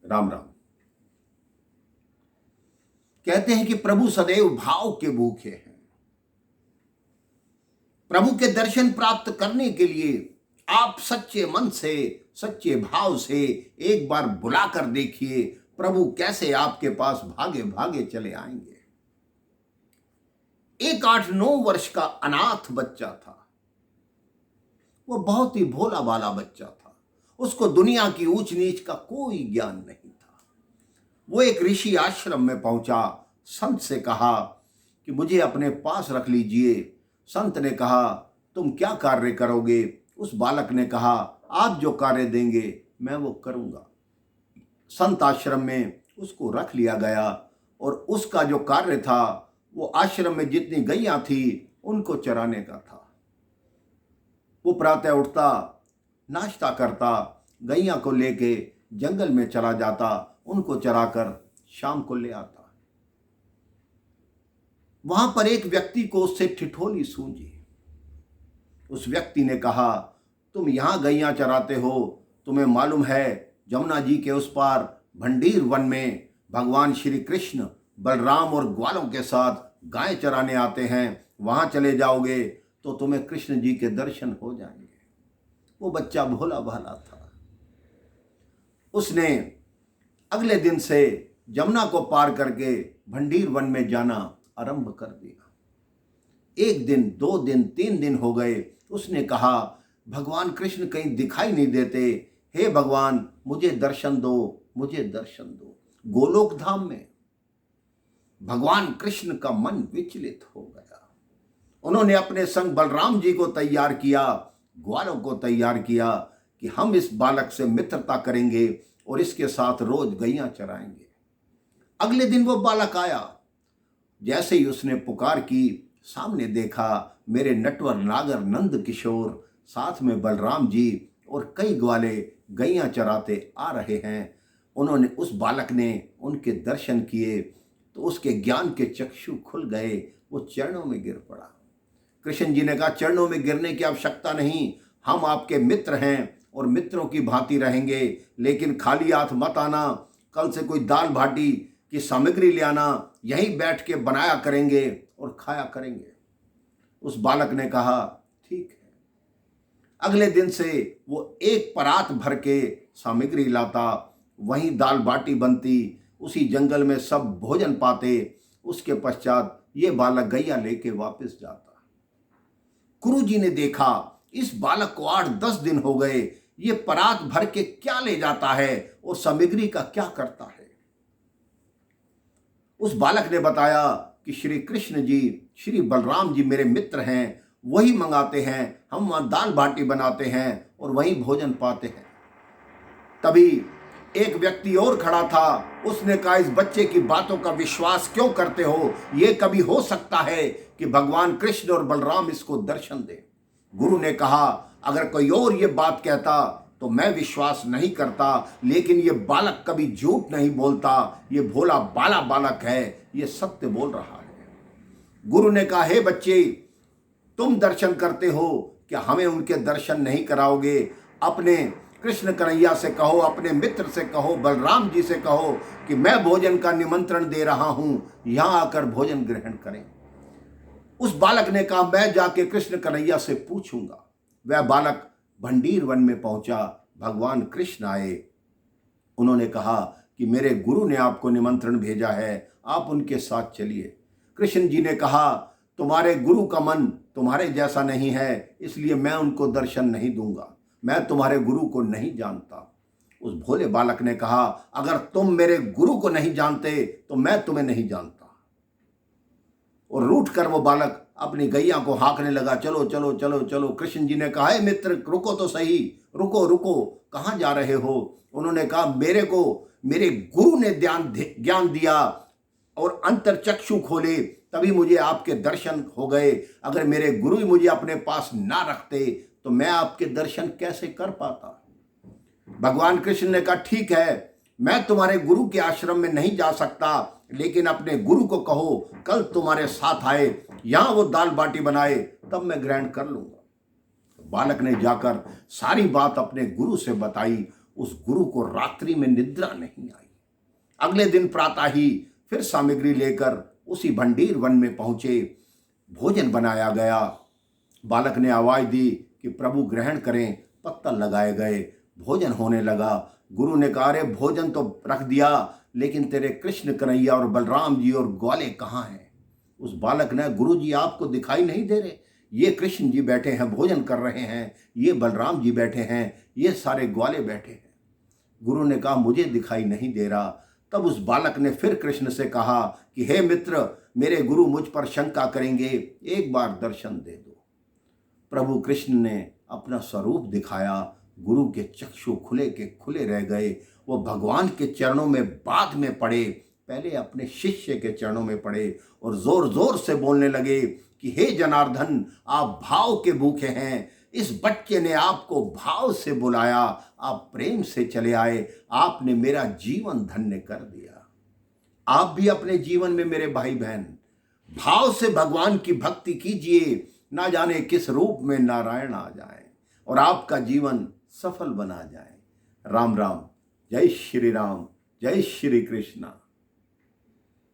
राम राम। कहते हैं कि प्रभु सदैव भाव के भूखे हैं। प्रभु के दर्शन प्राप्त करने के लिए आप सच्चे मन से, सच्चे भाव से एक बार बुलाकर देखिए, प्रभु कैसे आपके पास भागे भागे चले आएंगे। एक 8-9 वर्ष का अनाथ बच्चा था। वो बहुत ही भोला भाला बच्चा था। उसको दुनिया की ऊंच नीच का कोई ज्ञान नहीं था। वो एक ऋषि आश्रम में पहुंचा। संत से कहा कि मुझे अपने पास रख लीजिए। संत ने कहा, तुम क्या कार्य करोगे? उस बालक ने कहा, आप जो कार्य देंगे मैं वो करूंगा। संत आश्रम में उसको रख लिया गया और उसका जो कार्य था वो आश्रम में जितनी गैया थी उनको चराने का था। वो प्रातः उठता, नाश्ता करता, गैया को लेके जंगल में चला जाता, उनको चराकर शाम को ले आता। वहां पर एक व्यक्ति को उससे ठिठोली सूझी। उस व्यक्ति ने कहा, तुम यहां गैया चराते हो, तुम्हें मालूम है जमुना जी के उस पार भंडीर वन में भगवान श्री कृष्ण बलराम और ग्वालों के साथ गाय चराने आते हैं। वहां चले जाओगे तो तुम्हें कृष्ण जी के दर्शन हो जाएंगे। वो बच्चा भोला भाला था। उसने अगले दिन से जमुना को पार करके भंडीर वन में जाना आरंभ कर दिया। 1 दिन, 2 दिन, 3 दिन हो गए। उसने कहा, भगवान कृष्ण कहीं दिखाई नहीं देते, हे भगवान मुझे दर्शन दो, मुझे दर्शन दो। गोलोक धाम में भगवान कृष्ण का मन विचलित हो गया। उन्होंने अपने संग बलराम जी को तैयार किया, ग्वालों को तैयार किया कि हम इस बालक से मित्रता करेंगे और इसके साथ रोज गैया चराएंगे। अगले दिन वो बालक आया। जैसे ही उसने पुकार की, सामने देखा मेरे नटवर नागर नंद किशोर, साथ में बलराम जी और कई ग्वाले गैया चराते आ रहे हैं। उन्होंने, उस बालक ने उनके दर्शन किए तो उसके ज्ञान के चक्षु खुल गए। वो चरणों में गिर पड़ा। कृष्ण जी ने कहा, चरणों में गिरने की आवश्यकता नहीं, हम आपके मित्र हैं और मित्रों की भांति रहेंगे, लेकिन खाली हाथ मत आना। कल से कोई दाल बाटी की सामग्री ले आना, यहीं बैठ के बनाया करेंगे और खाया करेंगे। उस बालक ने कहा, ठीक है। अगले दिन से वो एक परात भर के सामग्री लाता, वहीं दाल बाटी बनती, उसी जंगल में सब भोजन पाते। उसके पश्चात ये बालक गैया लेके वापस जाता। गुरुजी ने देखा, इस बालक को 8-10 दिन हो गए, ये परात भर के क्या ले जाता है और सामग्री का क्या करता है। उस बालक ने बताया कि श्री कृष्ण जी, श्री बलराम जी मेरे मित्र हैं, वही मंगाते हैं, हम वहां दाल बाटी बनाते हैं और वहीं भोजन पाते हैं। तभी एक व्यक्ति और खड़ा था। उसने कहा, इस बच्चे की बातों का विश्वास क्यों करते हो? ये कभी हो सकता है कि भगवान कृष्ण और बलराम इसको दर्शन दे? गुरु ने कहा, अगर कोई और ये बात कहता तो मैं विश्वास नहीं करता, लेकिन ये बालक कभी झूठ नहीं बोलता, ये भोला बाला बालक है, ये सत्य बोल रहा है। गुरु ने कहा, हे बच्चे, तुम दर्शन करते हो, क्या हमें उनके दर्शन नहीं कराओगे? अपने कृष्ण कन्हैया से कहो, अपने मित्र से कहो, बलराम जी से कहो कि मैं भोजन का निमंत्रण दे रहा हूं, यहां आकर भोजन ग्रहण करें। उस बालक ने कहा, मैं जाके कृष्ण कन्हैया से पूछूंगा। वह बालक भंडीर वन में पहुंचा। भगवान कृष्ण आए। उन्होंने कहा कि मेरे गुरु ने आपको निमंत्रण भेजा है, आप उनके साथ चलिए। कृष्ण जी ने कहा, तुम्हारे गुरु का मन तुम्हारे जैसा नहीं है, इसलिए मैं उनको दर्शन नहीं दूंगा, मैं तुम्हारे गुरु को नहीं जानता। उस भोले बालक ने कहा, अगर तुम मेरे गुरु को नहीं जानते तो मैं तुम्हें नहीं जानता। और रूठ कर वो बालक अपनी गैया को हाँकने लगा, चलो चलो चलो चलो। कृष्ण जी ने कहा, हे मित्र, रुको तो सही, रुको रुको, कहाँ जा रहे हो? उन्होंने कहा, मेरे को मेरे गुरु ने ज्ञान दिया और अंतर चक्षु खोले, तभी मुझे आपके दर्शन हो गए। अगर मेरे गुरु ही मुझे अपने पास ना रखते तो मैं आपके दर्शन कैसे कर पाता? भगवान कृष्ण ने कहा, ठीक है, मैं तुम्हारे गुरु के आश्रम में नहीं जा सकता, लेकिन अपने गुरु को कहो कल तुम्हारे साथ आए, यहां वो दाल बाटी बनाए, तब मैं ग्रहण कर लूंगा। बालक ने जाकर सारी बात अपने गुरु से बताई। उस गुरु को रात्रि में निद्रा नहीं आई। अगले दिन प्रातः ही फिर सामग्री लेकर उसी भंडीर वन में पहुंचे। भोजन बनाया गया। बालक ने आवाज दी कि प्रभु ग्रहण करें। पत्तल लगाए गए, भोजन होने लगा। गुरु ने कहा, अरे भोजन तो रख दिया, लेकिन तेरे कृष्ण कन्हैया और बलराम जी और ग्वाले कहाँ हैं? उस बालक ने, गुरु जी आपको दिखाई नहीं दे रहे? ये कृष्ण जी बैठे हैं, भोजन कर रहे हैं, ये बलराम जी बैठे हैं, ये सारे ग्वाले बैठे हैं। गुरु ने कहा, मुझे दिखाई नहीं दे रहा। तब उस बालक ने फिर कृष्ण से कहा कि हे मित्र, मेरे गुरु मुझ पर शंका करेंगे, एक बार दर्शन दे दो। प्रभु कृष्ण ने अपना स्वरूप दिखाया। गुरु के चक्षु खुले के खुले रह गए। वो भगवान के चरणों में बाद में पड़े, पहले अपने शिष्य के चरणों में पड़े और जोर जोर से बोलने लगे कि हे जनार्दन, आप भाव के भूखे हैं। इस बच्चे ने आपको भाव से बुलाया, आप प्रेम से चले आए, आपने मेरा जीवन धन्य कर दिया। आप भी अपने जीवन में मेरे भाई बहन भाव से भगवान की भक्ति कीजिए। ना जाने किस रूप में नारायण आ जाए और आपका जीवन सफल बना जाए। राम राम। जय श्री राम। जय श्री कृष्ण।